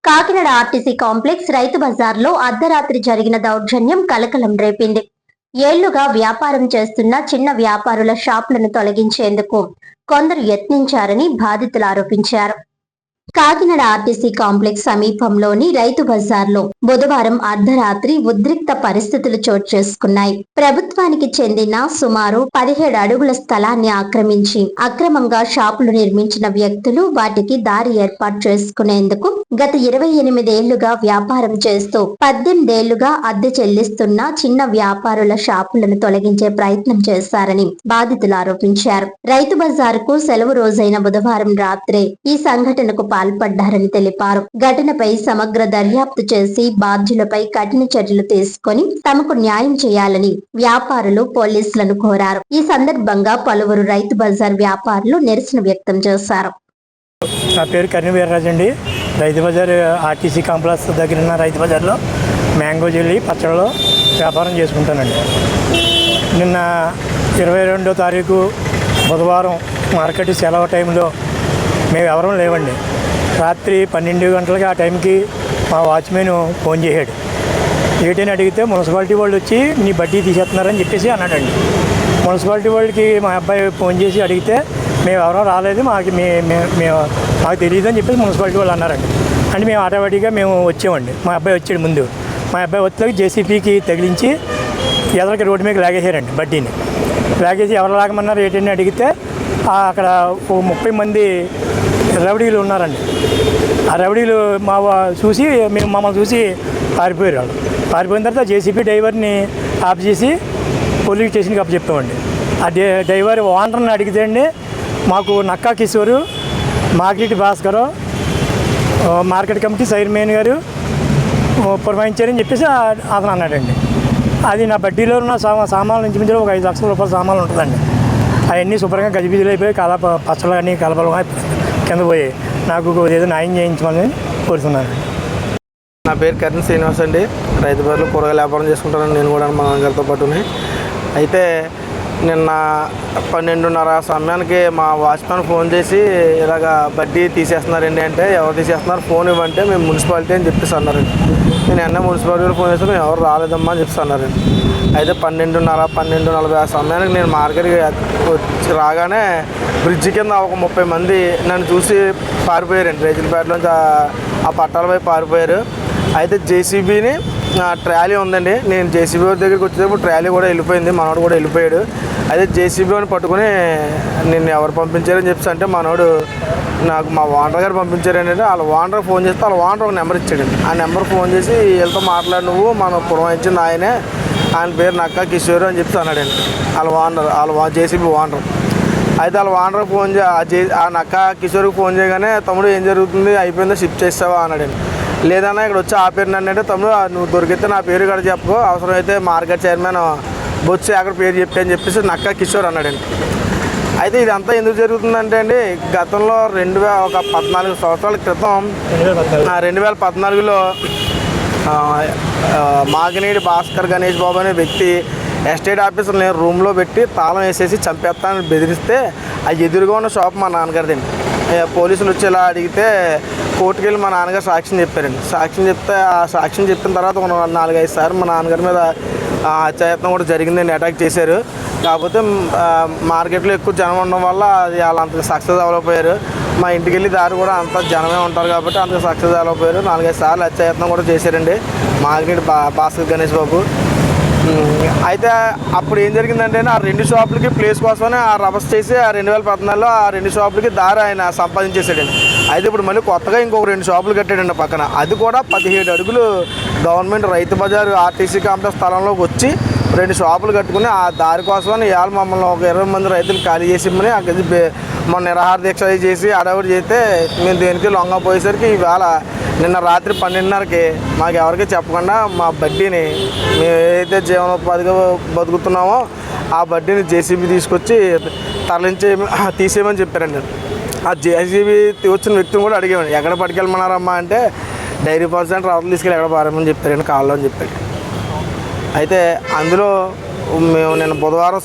Kakinada RTC complex రైతు బజార్లో అర్ధరాత్రి జరిగిన దౌర్జన్యం కలకలం రేపింది. ఏళ్లుగా వ్యాపారం చేస్తున్న చిన్న వ్యాపారుల షాపులను తొలగించేందుకు కొందరు యత్నించారని బాధితులు ఆరోపించారు. కాకినాడ ఆర్టీసీ కాంప్లెక్స్ సమీపంలోని రైతు బజార్లో బుధవారం అర్ధరాత్రి ఉద్రిక్త పరిస్థితులు చోటు చేసుకున్నాయి. ప్రభుత్వానికి చెందిన సుమారు 17 అడుగుల స్థలాన్ని ఆక్రమించి అక్రమంగా షాపులు నిర్మించిన వ్యక్తులు వాటికి దారి ఏర్పాటు చేసుకునేందుకు గత 28 ఏళ్లుగా వ్యాపారం చేస్తూ 18 ఏళ్లుగా అద్దె చెల్లిస్తున్న చిన్న వ్యాపారుల షాపులను తొలగించే ప్రయత్నం చేశారని బాధితులు ఆరోపించారు. రైతు బజార్కు సెలవు రోజైన బుధవారం రాత్రే ఈ సంఘటనకు పాల్పడ్డారని తెలిపారు. ఘటనపై సమగ్ర దర్యాప్తు చేసి బాధ్యులపై కఠిన చర్యలు తీసుకొని తమకు న్యాయం చేయాలని వ్యాపారులు పోలీసులను కోరారు. ఈ సందర్భంగా పలువురు రైతు బజార్ వ్యాపారులు నిరసన వ్యక్తం చేశారు. నా పేరు కర్ణి వీర్రాజు అండి. రైతు బజార్ ఆర్టీసీ కాంప్లెక్స్ దగ్గర ఉన్న రైతు బజార్లో మ్యాంగో జెల్లీ పచ్చళ్ళు వ్యాపారం చేసుకుంటానండి. నిన్న 22వ తారీఖు బుధవారం మార్కెట్ సెలవు టైంలో మేము ఎవరూ లేవండి. రాత్రి 12 గంటలకి ఆ టైంకి మా వాచ్మెన్ ఫోన్ చేశాడు. ఏంటని అడిగితే మున్సిపాలిటీ వాళ్ళు వచ్చి నీ బడ్డీ తీసేస్తున్నారని చెప్పేసి అన్నాడండి. మున్సిపాలిటీ వాళ్ళకి మా అబ్బాయి ఫోన్ చేసి అడిగితే మేము ఎవరో రాలేదు, మాకు తెలియదు అని చెప్పేసి మున్సిపాలిటీ వాళ్ళు అన్నారండి. అంటే మేము ఆటోమేటిక్గా మేము వచ్చామండి. మా అబ్బాయి వచ్చాడు ముందు. మా అబ్బాయి వచ్చేకి జేసీపీకి తగిలించి ఎదరికి రోడ్డు మీద లాగేశారండి బడ్డీని. లాగేసి ఎవరు లాగమన్నారు ఏంటని అడిగితే అక్కడ 30 మంది రౌడీలు ఉన్నారండి. ఆ రౌడీలు చూసి మమ్మల్ని చూసి పారిపోయారు. వాళ్ళు పారిపోయిన తర్వాత జేసీబీ డ్రైవర్ని ఆఫ్ చేసి పోలీస్ స్టేషన్కి అప్పు చెప్పామండి. ఆ డ్రైవర్ ఓనర్ని అడిగితే అండి మాకు Nakka Kishore, market Bhaskar, market committee chairman గారు పురమాయించారని చెప్పేసి అతను అన్నాడండి. అది నా బడ్డీలో ఉన్న సామాన్లు నుంచి మించి ఒక 5 లక్షల రూపాయల సామాన్లు ఉంటుందండి. అవన్నీ శుభ్రంగా గజిబిజీలు అయిపోయి పచ్చళ్ళు కానీ కలపలు కింద పోయి నాకు ఏదో న్యాయం చేయించమని కోరుతున్నాను. నా పేరు కర్ణ శ్రీనివాస్ అండి. రైతు బజార్లో కూరగాయల వ్యాపారం చేసుకుంటాను నేను కూడా మా నాన్నగారితో పాటుని. అయితే నిన్న 12:30 సమయానికి మా వాచ్మెన్ ఫోన్ చేసి ఇలాగ బడ్డీ తీసేస్తున్నారండి అంటే, ఎవరు తీసేస్తున్నారు ఫోన్ ఇవ్వంటే మేము మున్సిపాలిటీ అని చెప్పేసి అన్నారండి. నేను ఎన్న మున్సిపాలిటీలో ఫోన్ చేస్తే మేము ఎవరు రాలేదమ్మా అని చెప్పేసి అన్నారండి. అయితే 12:40 సమయానికి నేను మార్కెట్కి రాగానే బ్రిడ్జి కింద ఒక 30 మంది నన్ను చూసి పారిపోయారండి. రైతులపేటలోంచి ఆ పట్టాలపై పారిపోయారు. అయితే జేసీబీని ట్రాలీ ఉందండి. నేను జేసీబీ దగ్గరికి వచ్చేటప్పుడు ట్రాలీ కూడా వెళ్ళిపోయింది, మనోడు కూడా వెళ్ళిపోయాడు. అయితే జేసీబీని పట్టుకుని నిన్ను ఎవరు పంపించారని చెప్పేసి అంటే మనోడు నాకు మా ఓనర్ గారు పంపించారండి. వాళ్ళ ఓనర్ ఫోన్ చేస్తే వాళ్ళ ఓనర్ ఒక నెంబర్ ఇచ్చాడండి. ఆ నెంబర్ ఫోన్ చేసి వీళ్ళతో మాట్లాడి నువ్వు మన పురమాయించింది ఆయనే, ఆయన పేరు నక్కా కిషోర్ అని చెప్పి అన్నాడండి. వాళ్ళ జేసీబీ ఓనర్. అయితే వాళ్ళ ఓనర్ ఫోన్ ఆ నక్కా కిషోర్కి ఫోన్ చేయగానే తమ్ముడు ఏం జరుగుతుంది, అయిపోయిందో షిఫ్ట్ చేస్తావా అన్నాడండి. లేదన్నా ఇక్కడ వచ్చి ఆ పేరు నన్ను అంటే, తమ్ముడు నువ్వు దొరికితే నా పేరు కూడా చెప్పుకో, అవసరమైతే మార్కెట్ చైర్మన్ బొత్స అక్కడ పేరు చెప్పి అని చెప్పేసి నక్కా కిషోర్ అన్నాడండి. అయితే ఇదంతా ఎందుకు జరుగుతుందంటే అండి, గతంలో 14 సంవత్సరాల క్రితం 2014లో మాగినేడి భాస్కర్ గణేష్ బాబు అనే వ్యక్తి ఎస్టేట్ ఆఫీసర్ నేను రూమ్లో పెట్టి తాళం వేసేసి చంపేస్తానని బెదిరిస్తే ఆ ఎదురుగా ఉన్న షాప్ మా నాన్నగారిదండి. పోలీసులు వచ్చి ఇలా అడిగితే కోర్టుకు వెళ్ళి మా నాన్నగారు సాక్ష్యం చెప్పారండి. సాక్ష్యం చెప్తే ఆ సాక్ష్యం చెప్పిన తర్వాత 4-5 సార్లు మా నాన్నగారి మీద హత్యాయత్నం కూడా జరిగిందండి. అటాక్ చేశారు. కాకపోతే మార్కెట్లో ఎక్కువ జనం ఉండడం వల్ల అది వాళ్ళు అంతగా సక్సెస్ అవ్వలేకపోయారు. మా ఇంటికి వెళ్ళి దారి కూడా అంత జనమే ఉంటారు కాబట్టి అంతగా సక్సెస్ అవ్వలేకపోయారు. 4-5 సార్లు హత్యాయత్నం కూడా చేశారండి మాగినేడి భాస్కర్ గణేష్ బాబు. అయితే అప్పుడు ఏం జరిగిందంటే ఆ 2 షాపులకి ప్లేస్ కోసమని ఆ రభస్ చేసి 2014లో ఆ 2 షాపులకి దారి ఆయన సంపాదించేసాడండి. అయితే ఇప్పుడు మళ్ళీ కొత్తగా ఇంకొక 2 షాపులు కట్టాడండి పక్కన. అది కూడా 17 అడుగులు government Rythu Bazar RTC complex స్థలంలోకి వచ్చి 2 షాపులు కట్టుకుని ఆ దారి కోసమని ఇవాళ మమ్మల్ని ఒక 20 మంది రైతులు ఖాళీ చేసిమని అక్కడ మొన్న నిరాహార దీక్ష చేసి అడవుడు చేస్తే మేము దేనికి లొంగపోయేసరికి ఇవాళ నిన్న రాత్రి 12:30కి మాకు ఎవరికి చెప్పకుండా మా బడ్డీని మేము ఏదైతే జీవనోపాధిగా బతుకుతున్నామో ఆ బడ్డీని జేసీబీ తీసుకొచ్చి తీసేయమని చెప్పారండి. ఆ జేసీబీ వచ్చిన వ్యక్తిని కూడా అడిగామండి, ఎక్కడ పట్టుకెళ్ళమన్నారమ్మా అంటే డైరీ పాస్ సెంటర్ అవతల తీసుకెళ్ళి ఎక్కడ పారమని చెప్పారండి, కాళ్ళు అని చెప్పాడు. అయితే అందులో మేము నిన్న బుధవారం